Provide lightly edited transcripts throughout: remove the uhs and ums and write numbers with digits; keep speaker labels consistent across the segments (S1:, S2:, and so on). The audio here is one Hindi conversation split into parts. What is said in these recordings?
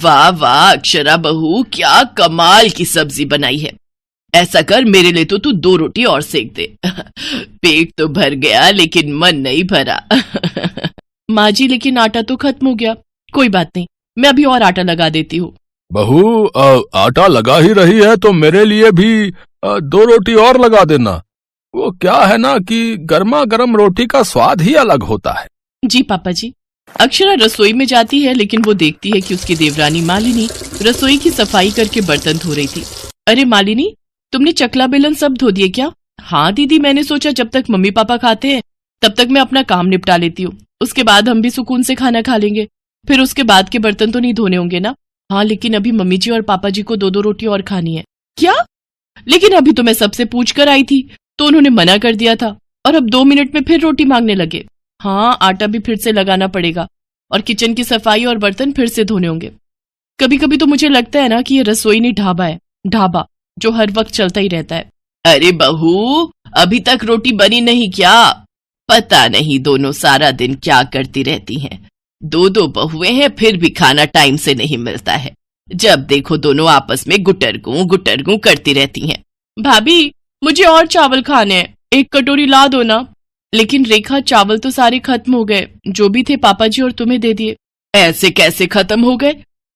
S1: वाह वाह अक्षरा बहू, क्या कमाल की सब्जी बनाई है। ऐसा कर, मेरे लिए तो तू 2 रोटी और सेक दे। पेट तो भर गया लेकिन मन नहीं भरा।
S2: माँ जी, लेकिन आटा तो खत्म हो गया। कोई बात नहीं, मैं अभी और आटा लगा देती हूँ।
S3: बहू, आटा लगा ही रही है तो मेरे लिए भी 2 रोटी और लगा देना। वो क्या है ना कि गर्मा गर्म रोटी का स्वाद ही अलग होता है।
S2: जी पापा जी। अक्षरा रसोई में जाती है, लेकिन वो देखती है कि उसकी देवरानी मालिनी रसोई की सफाई करके बर्तन धो रही थी। अरे मालिनी, तुमने चकला बेलन सब धो दिए क्या? हाँ दीदी, मैंने सोचा जब तक मम्मी पापा खाते हैं तब तक मैं अपना काम निपटा लेती हूँ, उसके बाद हम भी सुकून से खाना खा लेंगे, फिर उसके बाद के बर्तन तो नहीं धोने होंगे ना। हाँ, लेकिन अभी मम्मी जी और पापा जी को 2-2 रोटी और खानी है। क्या? लेकिन अभी तो मैं सबसे पूछ कर आई थी तो उन्होंने मना कर दिया था, और अब 2 मिनट में फिर रोटी मांगने लगे। हाँ, आटा भी फिर से लगाना पड़ेगा और किचन की सफाई और बर्तन फिर से धोने होंगे। कभी कभी तो मुझे लगता है ना कि ये रसोई नहीं ढाबा है, ढाबा जो हर वक्त चलता ही रहता है।
S1: अरे बहू, अभी तक रोटी बनी नहीं क्या? पता नहीं दोनों सारा दिन क्या करती रहती हैं। 2-2 बहुएं हैं, फिर भी खाना टाइम से नहीं मिलता है। जब देखो दोनों आपस में गुटरगू करती रहती हैं।
S2: भाभी, मुझे और चावल खाने हैं, 1 कटोरी ला दो ना। लेकिन रेखा, चावल तो सारे खत्म हो गए, जो भी थे पापा जी और तुम्हें दे दिए।
S1: ऐसे कैसे खत्म हो गए?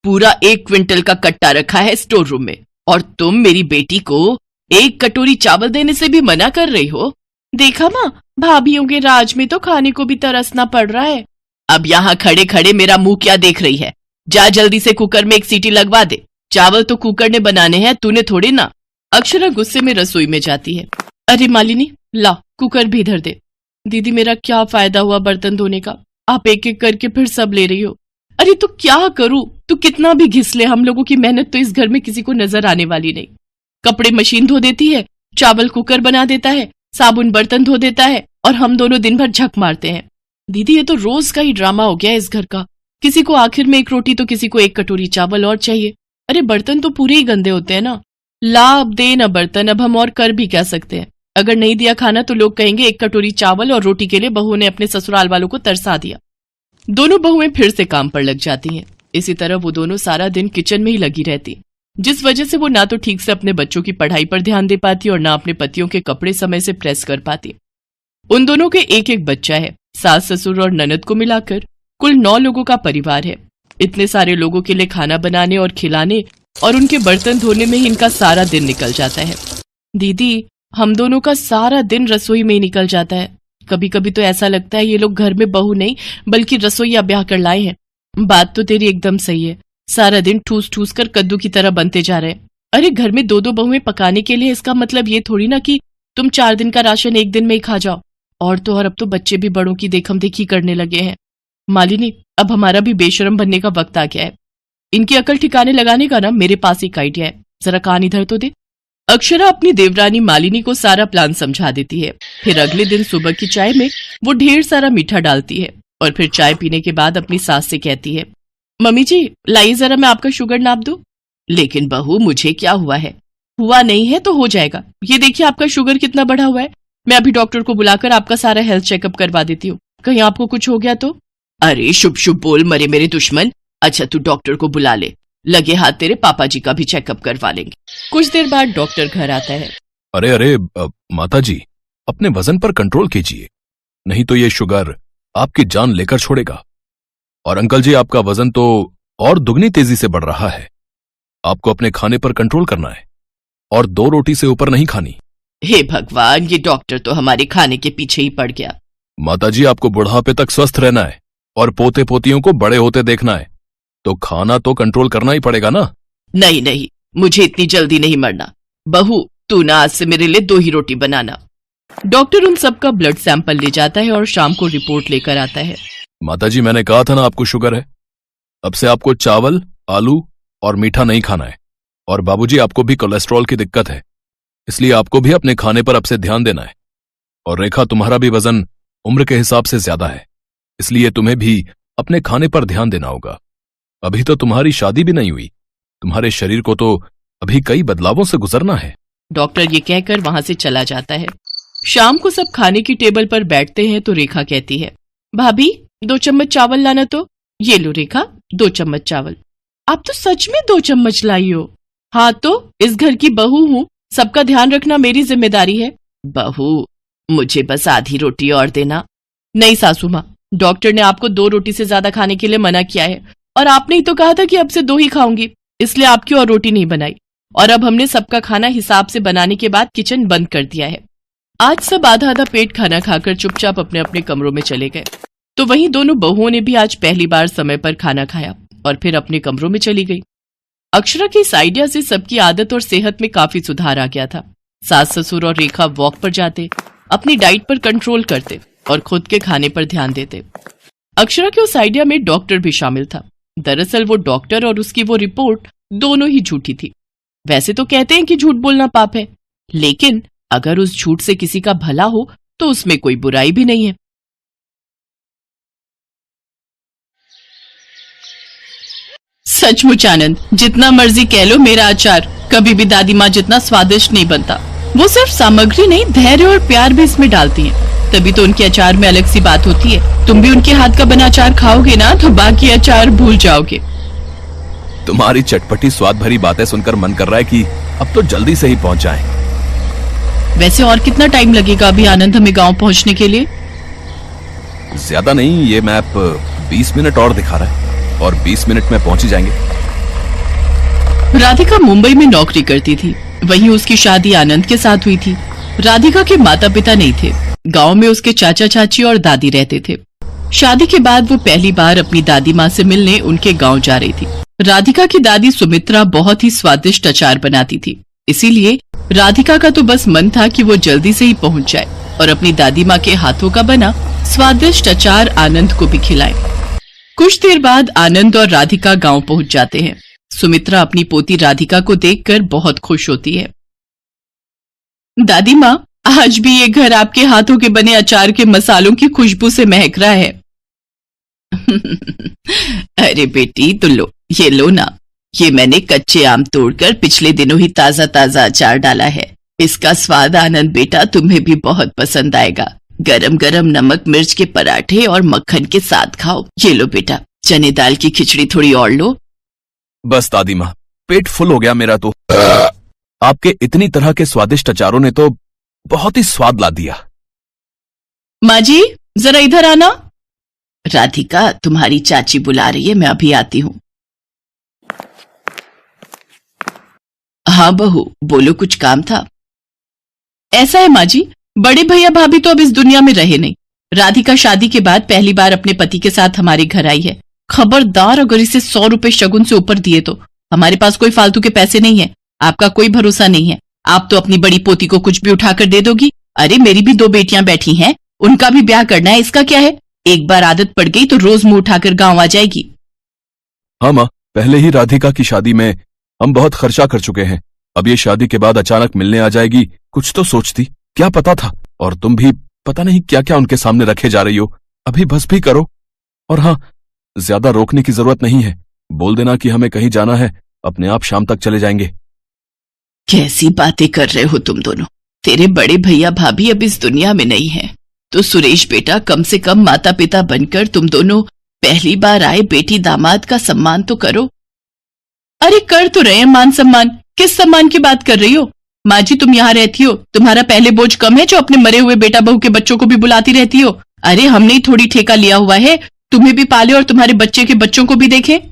S1: पूरा 1 क्विंटल का कट्टा रखा है स्टोर रूम में, और तुम मेरी बेटी को 1 कटोरी चावल देने से भी मना कर रही हो।
S2: देखा माँ, भाभीयों के राज में तो खाने को भी तरसना पड़ रहा है।
S1: अब यहाँ खड़े खड़े मेरा मुंह क्या देख रही है? जा जल्दी से कुकर में 1 सीटी लगवा दे। चावल तो कुकर ने बनाने हैं, तूने थोड़ी ना।
S2: अक्षरा गुस्से में रसोई में जाती है। अरे मालिनी, ला कुकर भी इधर दे। दीदी, मेरा क्या फायदा हुआ बर्तन धोने का? आप एक एक करके फिर सब ले रही हो। अरे तो क्या करूं? तू कितना भी घिस ले, हम लोगों की मेहनत तो इस घर में किसी को नजर आने वाली नहीं। कपड़े मशीन धो देती है, चावल कुकर बना देता है, साबुन बर्तन धो देता है, और हम दोनों दिन भर झक मारते हैं। दीदी, ये तो रोज का ही ड्रामा हो गया है इस घर का। किसी को आखिर में 1 रोटी तो किसी को 1 कटोरी चावल और चाहिए। अरे बर्तन तो पूरे ही गंदे होते हैं ना। ला, अब दे ना बर्तन, अब हम और कर भी क्या सकते हैं। अगर नहीं दिया खाना तो लोग कहेंगे 1 कटोरी चावल और रोटी के लिए बहू ने अपने ससुराल वालों को तरसा दिया। दोनों बहुएं फिर से काम पर लग जाती हैं। इसी तरह वो दोनों सारा दिन किचन में ही लगी रहती, जिस वजह से वो ना तो ठीक से अपने बच्चों की पढ़ाई पर ध्यान दे पाती और ना अपने पतियों के कपड़े समय से प्रेस कर पाती। उन दोनों के 1-1 बच्चा है। सास ससुर और ननद को मिलाकर कुल 9 लोगों का परिवार है। इतने सारे लोगों के लिए खाना बनाने और खिलाने और उनके बर्तन धोने में ही इनका सारा दिन निकल जाता है। दीदी, हम दोनों का सारा दिन रसोई में ही निकल जाता है। कभी कभी तो ऐसा लगता है ये लोग घर में बहू नहीं बल्कि रसोईया ब्याह कर लाए हैं। बात तो तेरी एकदम सही है, सारा दिन ठूस ठूस कर कद्दू की तरह बनते जा रहे हैं। अरे घर में 2-2 बहुएं पकाने के लिए, इसका मतलब ये थोड़ी ना कि तुम 4 दिन का राशन 1 दिन में ही खा जाओ। और तो और अब तो बच्चे भी बड़ों की देखम देखी करने लगे हैं। मालिनी, अब हमारा भी बेशरम बनने का वक्त आ गया है। इनकी अकल ठिकाने लगाने का ना मेरे पास एक आइडिया है, जरा कान इधर तो दे। अक्षरा अपनी देवरानी मालिनी को सारा प्लान समझा देती है। फिर अगले दिन सुबह की चाय में वो ढेर सारा मीठा डालती है और फिर चाय पीने के बाद अपनी सास से कहती है, मम्मी जी लाइए जरा मैं आपका शुगर नाप दूं।
S1: लेकिन बहू, मुझे क्या हुआ है?
S2: हुआ नहीं है तो हो जाएगा। ये देखिए आपका शुगर कितना बढ़ा हुआ है। मैं अभी डॉक्टर को बुलाकर आपका सारा हेल्थ चेकअप करवा देती हूँ, कहीं आपको कुछ हो गया तो।
S1: अरे शुभ शुभ बोल मरे मेरे दुश्मन। अच्छा, तू डॉक्टर को बुला ले, लगे हाथ तेरे पापा जी का भी चेकअप करवा लेंगे।
S2: कुछ देर बाद डॉक्टर घर आता है।
S3: अरे माता जी, अपने वजन पर कंट्रोल कीजिए, नहीं तो ये शुगर आपकी जान लेकर छोड़ेगा। और अंकल जी, आपका वजन तो और दुगनी तेजी से बढ़ रहा है। आपको अपने खाने पर कंट्रोल करना है और 2 रोटी से ऊपर नहीं खानी।
S1: हे भगवान, ये डॉक्टर तो हमारे खाने के पीछे ही पड़ गया।
S3: माता जी, आपको बुढ़ापे तक स्वस्थ रहना है और पोते पोतियों को बड़े होते देखना है, तो खाना तो कंट्रोल करना ही पड़ेगा ना।
S1: नहीं नहीं, मुझे इतनी जल्दी नहीं मरना। बहू, तू ना आज से मेरे लिए 2 ही रोटी बनाना।
S2: डॉक्टर उन सबका ब्लड सैंपल ले जाता है और शाम को रिपोर्ट लेकर आता है।
S3: माता जी, मैंने कहा था ना आपको शुगर है। अब से आपको चावल, आलू और मीठा नहीं खाना है। और बाबूजी, आपको भी कोलेस्ट्रॉल की दिक्कत है, इसलिए आपको भी अपने खाने पर अब से ध्यान देना है। और रेखा, तुम्हारा भी वजन उम्र के हिसाब से ज्यादा है, इसलिए तुम्हें भी अपने खाने पर ध्यान देना होगा। अभी तो तुम्हारी शादी भी नहीं हुई, तुम्हारे शरीर को तो अभी कई बदलावों से गुजरना है।
S2: डॉक्टर ये कहकर वहां से चला जाता है। शाम को सब खाने की टेबल पर बैठते हैं तो रेखा कहती है, भाभी 2 चम्मच चावल लाना तो। ये लो रेखा, 2 चम्मच चावल। आप तो सच में 2 चम्मच लाई हो। हाँ तो इस घर की बहू हूँ, सबका ध्यान रखना मेरी जिम्मेदारी है।
S1: बहू, मुझे बस आधी रोटी और देना।
S2: नहीं सासू माँ, डॉक्टर ने आपको 2 रोटी से ज्यादा खाने के लिए मना किया है, और आपने ही तो कहा था कि अब से 2 ही खाऊंगी, इसलिए आपकी और रोटी नहीं बनाई। और अब हमने सबका खाना हिसाब से बनाने के बाद किचन बंद कर दिया है। आज सब आधा आधा पेट खाना खाकर चुपचाप अपने अपने कमरों में चले गए। तो वहीं दोनों बहुओं ने भी आज पहली बार समय पर खाना खाया और फिर अपने कमरों में चली गई। अक्षरा के इस आइडिया से सबकी आदत और सेहत में काफी सुधार आ गया था। सास ससुर और रेखा वॉक पर जाते, अपनी डाइट पर कंट्रोल करते और खुद के खाने पर ध्यान देते। अक्षरा के उस आइडिया में डॉक्टर भी शामिल था। दरअसल वो डॉक्टर और उसकी वो रिपोर्ट दोनों ही झूठी थी। वैसे तो कहते हैं कि झूठ बोलना पाप है, लेकिन अगर उस झूठ से किसी का भला हो तो उसमें कोई बुराई भी नहीं है। सचमुच आनंद, जितना मर्जी कह लो, मेरा अचार कभी भी दादी माँ जितना स्वादिष्ट नहीं बनता। वो सिर्फ सामग्री नहीं, धैर्य और प्यार भी इसमें डालती हैं, तभी तो उनके अचार में अलग सी बात होती है। तुम भी उनके हाथ का बना अचार खाओगे ना तो बाकी अचार भूल जाओगे।
S3: तुम्हारी चटपटी स्वाद भरी बातें सुनकर मन कर रहा है कि अब तो जल्दी से ही पहुंच जाएं।
S2: वैसे और कितना टाइम लगेगा अभी आनंद हमें गांव पहुंचने के लिए?
S3: ज्यादा नहीं, ये मैप 20 मिनट और दिखा रहा है और 20 मिनट में पहुंच ही जाएंगे।
S2: राधिका मुंबई में नौकरी करती थी, वहीं उसकी शादी आनंद के साथ हुई थी। राधिका के माता पिता नहीं थे, गांव में उसके चाचा चाची और दादी रहते थे। शादी के बाद वो पहली बार अपनी दादी माँ से मिलने उनके गांव जा रही थी। राधिका की दादी सुमित्रा बहुत ही स्वादिष्ट अचार बनाती थी, इसीलिए राधिका का तो बस मन था कि वो जल्दी से ही पहुंच जाए और अपनी दादी माँ के हाथों का बना स्वादिष्ट अचार आनंद को भी खिलाए। कुछ देर बाद आनंद और राधिका गांव पहुंच जाते हैं। सुमित्रा अपनी पोती राधिका को देखकर बहुत खुश होती है। दादी माँ, आज भी ये घर आपके हाथों के बने अचार के मसालों की खुशबू से महक रहा है।
S1: अरे बेटी, तो लो, ये लो ना, ये मैंने कच्चे आम तोड़कर पिछले दिनों ही ताजा ताजा अचार डाला है। इसका स्वाद आनंद बेटा तुम्हें भी बहुत पसंद आएगा। गरम गरम नमक मिर्च के पराठे और मक्खन के साथ खाओ। ये लो बेटा, चने दाल की खिचड़ी थोड़ी और लो।
S3: बस दादी माँ, पेट फुल हो गया मेरा तो। आपके इतनी तरह के स्वादिष्ट अचारों ने तो बहुत ही स्वाद ला दिया।
S2: माँ जी, जरा इधर आना।
S1: राधिका, तुम्हारी चाची बुला रही है, मैं अभी आती हूँ। हाँ बहू, बोलो, कुछ काम था?
S2: ऐसा है माँ जी, बड़े भैया भाभी तो अब इस दुनिया में रहे नहीं। राधिका शादी के बाद पहली बार अपने पति के साथ हमारे घर आई है। खबरदार, अगर इसे 100 रुपए शगुन से ऊपर दिए तो। हमारे पास कोई फालतू के पैसे नहीं है, आपका कोई भरोसा नहीं है। आप तो अपनी बड़ी पोती को कुछ भी उठाकर दे दोगी। अरे मेरी भी 2 बेटियां बैठी हैं, उनका भी ब्याह करना है, इसका क्या है? एक बार आदत पड़ गई तो रोज मुंह उठाकर गांव आ जाएगी।
S3: हाँ माँ, पहले ही राधिका की शादी में हम बहुत खर्चा कर चुके हैं। अब ये शादी के बाद अचानक मिलने आ जाएगी, कुछ तो सोचती, क्या पता था। और तुम भी पता नहीं क्या क्या उनके सामने रखे जा रही हो। अभी बस भी करो। और हाँ, ज्यादा रोकने की जरूरत नहीं है। बोल देना कि हमें कहीं जाना है, अपने आप शाम तक चले जाएंगे।
S1: कैसी बातें कर रहे हो तुम दोनों? तेरे बड़े भैया भाभी अब इस दुनिया में नहीं है, तो सुरेश बेटा, कम से कम माता पिता बनकर तुम दोनों पहली बार आए बेटी दामाद का सम्मान तो करो।
S2: अरे कर तो रहे हैं मान सम्मान, किस सम्मान की बात कर रही हो? माँ जी, तुम यहाँ रहती हो, तुम्हारा पहले बोझ कम है जो अपने मरे हुए बेटा बहू के बच्चों को भी बुलाती रहती हो। अरे हमने ही थोड़ी ठेका लिया हुआ है, तुम्हें भी पाले और तुम्हारे बच्चे के बच्चों को भी देखे।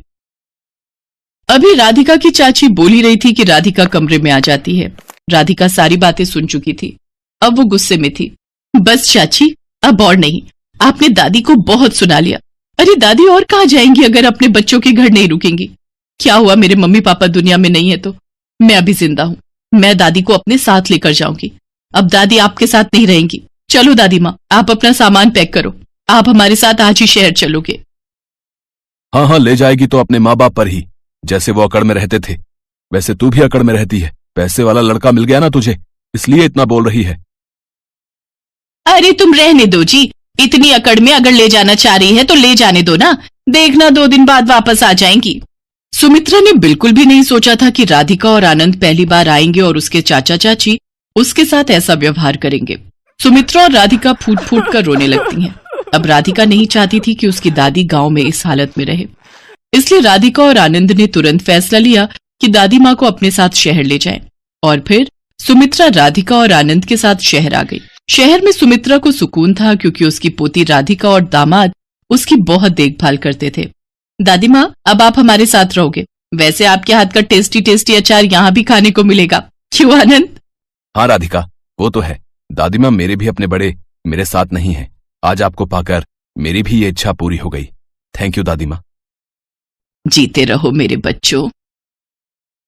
S2: अभी राधिका की चाची बोल ही रही थी कि राधिका कमरे में आ जाती है। राधिका सारी बातें सुन चुकी थी, अब वो गुस्से में थी। बस चाची, अब और नहीं, आपने दादी को बहुत सुना लिया। अरे दादी और कहाँ जाएंगी अगर अपने बच्चों के घर नहीं रुकेंगी? क्या हुआ, मेरे मम्मी पापा दुनिया में नहीं है तो? मैं अभी जिंदा हूँ, मैं दादी को अपने साथ लेकर जाऊंगी। अब दादी आपके साथ नहीं रहेंगी। चलो दादी माँ, आप अपना सामान पैक करो, आप हमारे साथ आज ही शहर चलोगे।
S3: हाँ हाँ, ले जाएगी तो अपने माँ बाप पर ही, जैसे वो अकड़ में रहते थे। वैसे तू भी अकड़ में रहती है, पैसे वाला लड़का मिल गया ना तुझे, इसलिए इतना बोल रही है।
S2: अरे तुम रहने दो जी, इतनी अकड़ में अगर ले जाना चाह रही है तो ले जाने दो ना, देखना 2 दिन बाद वापस आ जाएंगी। सुमित्रा ने बिल्कुल भी नहीं सोचा था कि राधिका और आनंद पहली बार आएंगे और उसके चाचा चाची उसके साथ ऐसा व्यवहार करेंगे। सुमित्रा और राधिका फूट फूट कर रोने लगती हैं। अब राधिका नहीं चाहती थी कि उसकी दादी गांव में इस हालत में रहे। इसलिए राधिका और आनंद ने तुरंत फैसला लिया कि दादी माँ को अपने साथ शहर ले जाएं। और फिर सुमित्रा राधिका और आनंद के साथ शहर आ गई। शहर में सुमित्रा को सुकून था क्योंकि उसकी पोती राधिका और दामाद उसकी बहुत देखभाल करते थे। दादी माँ, अब आप हमारे साथ रहोगे। वैसे आपके हाथ का टेस्टी टेस्टी अचार यहाँ भी खाने को मिलेगा, क्यों आनंद?
S3: हाँ राधिका, वो तो है। दादी माँ मेरे भी अपने बड़े मेरे साथ नहीं है। आज आपको पाकर मेरी भी ये इच्छा पूरी हो गई। थैंक यू दादी माँ।
S2: जीते रहो मेरे बच्चों।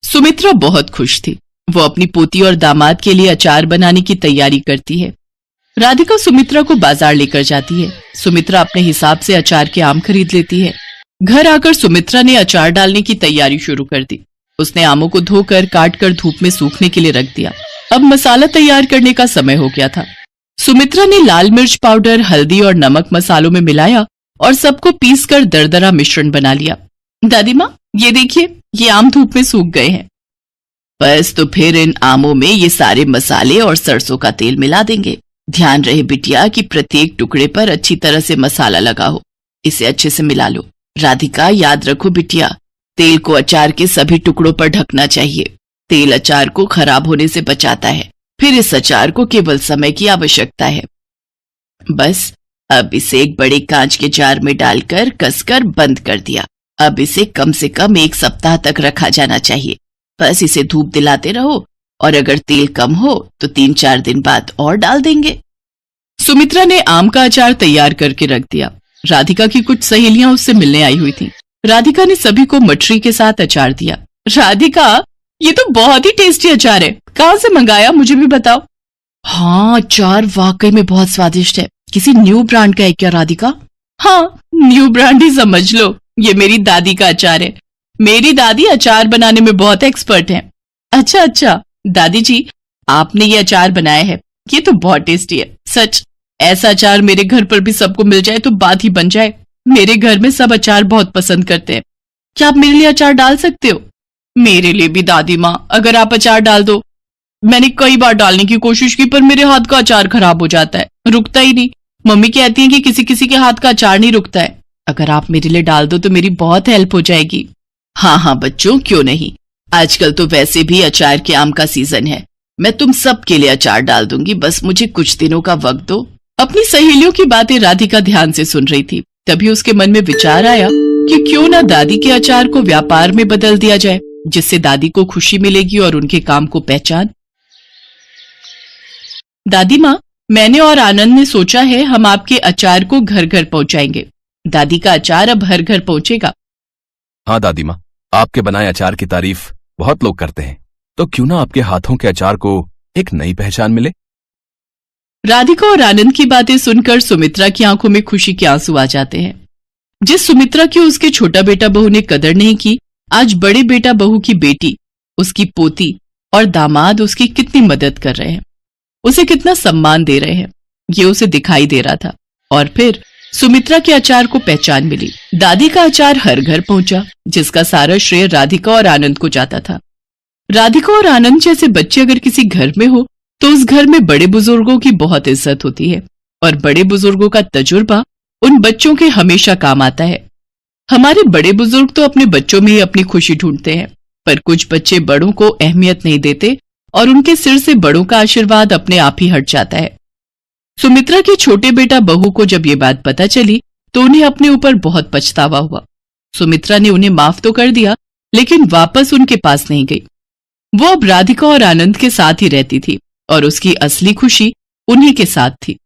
S2: सुमित्रा बहुत खुश थी। वो अपनी पोती और दामाद के लिए अचार बनाने की तैयारी करती है। राधिका सुमित्रा को बाजार लेकर जाती है। सुमित्रा अपने हिसाब से अचार के आम खरीद लेती है। घर आकर सुमित्रा ने अचार डालने की तैयारी शुरू कर दी। उसने आमों को धोकर काट कर धूप में सूखने के लिए रख दिया। अब मसाला तैयार करने का समय हो गया था। सुमित्रा ने लाल मिर्च पाउडर, हल्दी और नमक मसालों में मिलाया और सबको पीसकर दरदरा मिश्रण बना लिया। दादी माँ, ये देखिए, ये आम धूप में सूख गए हैं।
S1: बस तो फिर इन आमों में ये सारे मसाले और सरसों का तेल मिला देंगे। ध्यान रहे बिटिया कि प्रत्येक टुकड़े पर अच्छी तरह से मसाला लगा हो। इसे अच्छे से मिला लो। राधिका, याद रखो बिटिया, तेल को अचार के सभी टुकड़ों पर ढकना चाहिए। तेल अचार को खराब होने से बचाता है। फिर इस अचार को केवल समय की आवश्यकता है। बस अब इसे एक बड़े कांच के जार में डालकर कसकर बंद कर दिया। अब इसे कम से कम 1 सप्ताह तक रखा जाना चाहिए। बस इसे धूप दिलाते रहो और अगर तेल कम हो तो 3-4 दिन बाद और डाल देंगे।
S2: सुमित्रा ने आम का अचार तैयार करके रख दिया। राधिका की कुछ सहेलियां उससे मिलने आई हुई थीं। राधिका ने सभी को मठरी के साथ अचार दिया। राधिका, ये तो बहुत ही टेस्टी अचार है। कहाँ से मंगाया, मुझे भी बताओ।
S1: हाँ, अचार वाकई में बहुत स्वादिष्ट है। किसी न्यू ब्रांड का है क्या राधिका?
S2: हाँ, न्यू ब्रांड ही समझ लो। ये मेरी दादी का अचार है। मेरी दादी अचार बनाने में बहुत एक्सपर्ट हैं। अच्छा, दादी जी, आपने ये अचार बनाया है, ये तो बहुत टेस्टी है। सच, ऐसा अचार मेरे घर पर भी सबको मिल जाए तो बात ही बन जाए। मेरे घर में सब अचार बहुत पसंद करते हैं। क्या आप मेरे लिए अचार डाल सकते हो? मेरे लिए भी दादी माँ, अगर आप अचार डाल दो। मैंने कई बार डालने की कोशिश की पर मेरे हाथ का अचार खराब हो जाता है, रुकता ही नहीं। मम्मी कहती है कि किसी किसी के हाथ का अचार नहीं रुकता है। अगर आप मेरे लिए डाल दो तो मेरी बहुत हेल्प हो जाएगी।
S1: हाँ बच्चों, क्यों नहीं। आजकल तो वैसे भी अचार के आम का सीजन है। मैं तुम सब के लिए अचार डाल दूंगी, बस मुझे कुछ दिनों का वक्त दो।
S2: अपनी सहेलियों की बातें राधिका ध्यान से सुन रही थी। तभी उसके मन में विचार आया कि क्यों ना दादी के अचार को व्यापार में बदल दिया जाए, जिससे दादी को खुशी मिलेगी और उनके काम को पहचान। दादी माँ, मैंने और आनंद ने सोचा है हम आपके अचार को घर घर पहुंचाएंगे। दादी का अचार अब हर घर पहुंचेगा।
S3: हाँ दादी माँ, आपके बनाए अचार की तारीफ बहुत लोग करते हैं, तो क्यों ना आपके हाथों के अचार को एक नई पहचान मिले।
S2: राधिका और आनंद की बातें सुनकर सुमित्रा की आंखों में खुशी के आंसू आ जाते हैं। जिस सुमित्रा की उसके छोटा बेटा बहू ने कदर नहीं की, आज बड़े बेटा बहू की बेटी, उसकी पोती और दामाद उसकी कितनी मदद कर रहे हैं, उसे कितना सम्मान दे रहे हैं, ये उसे दिखाई दे रहा था। और फिर सुमित्रा के अचार को पहचान मिली। दादी का अचार हर घर पहुंचा, जिसका सारा श्रेय राधिका और आनंद को जाता था। राधिका और आनंद जैसे बच्चे अगर किसी घर में हो तो उस घर में बड़े बुजुर्गों की बहुत इज्जत होती है और बड़े बुजुर्गों का तजुर्बा उन बच्चों के हमेशा काम आता है। हमारे बड़े बुजुर्ग तो अपने बच्चों में ही अपनी खुशी ढूंढते हैं, पर कुछ बच्चे बड़ों को अहमियत नहीं देते और उनके सिर से बड़ों का आशीर्वाद अपने आप ही हट जाता है। सुमित्रा के छोटे बेटा बहू को जब ये बात पता चली तो उन्हें अपने ऊपर बहुत पछतावा हुआ। सुमित्रा ने उन्हें माफ तो कर दिया, लेकिन वापस उनके पास नहीं गई। वो अब राधिका और आनंद के साथ ही रहती थी और उसकी असली खुशी उन्हीं के साथ थी।